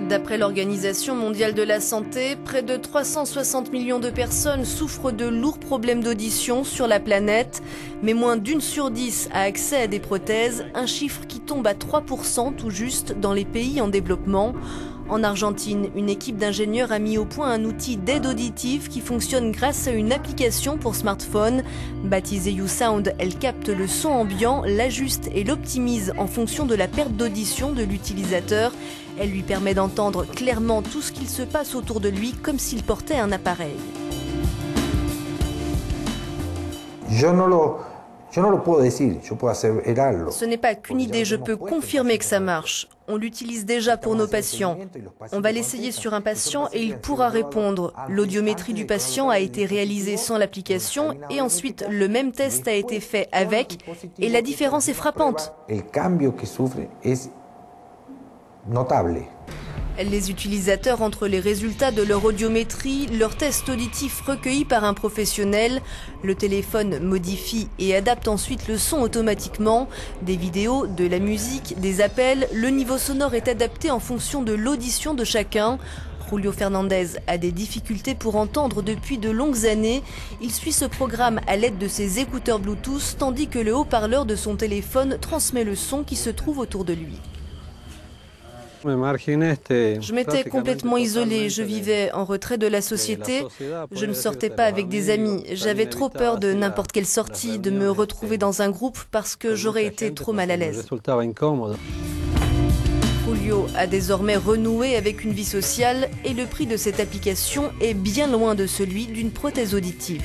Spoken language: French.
D'après l'Organisation mondiale de la santé, près de 360 millions de personnes souffrent de lourds problèmes d'audition sur la planète, mais moins d'1 sur 10 a accès à des prothèses, un chiffre qui tombe à 3% tout juste dans les pays en développement. En Argentine, une équipe d'ingénieurs a mis au point un outil d'aide auditive qui fonctionne grâce à une application pour smartphone. Baptisée YouSound, elle capte le son ambiant, l'ajuste et l'optimise en fonction de la perte d'audition de l'utilisateur. Elle lui permet d'entendre clairement tout ce qu'il se passe autour de lui comme s'il portait un appareil. Ce n'est pas qu'une idée, je peux confirmer que ça marche. On l'utilise déjà pour nos patients. On va l'essayer sur un patient et il pourra répondre. L'audiométrie du patient a été réalisée sans l'application et ensuite le même test a été fait avec et la différence est frappante. Les utilisateurs entrent les résultats de leur audiométrie, leur test auditif recueilli par un professionnel. Le téléphone modifie et adapte ensuite le son automatiquement. Des vidéos, de la musique, des appels, le niveau sonore est adapté en fonction de l'audition de chacun. Julio Fernandez a des difficultés pour entendre depuis de longues années. Il suit ce programme à l'aide de ses écouteurs Bluetooth, tandis que le haut-parleur de son téléphone transmet le son qui se trouve autour de lui. Je m'étais complètement isolée, je vivais en retrait de la société, je ne sortais pas avec des amis, j'avais trop peur de n'importe quelle sortie, de me retrouver dans un groupe parce que j'aurais été trop mal à l'aise. Julio a désormais renoué avec une vie sociale et le prix de cette application est bien loin de celui d'une prothèse auditive.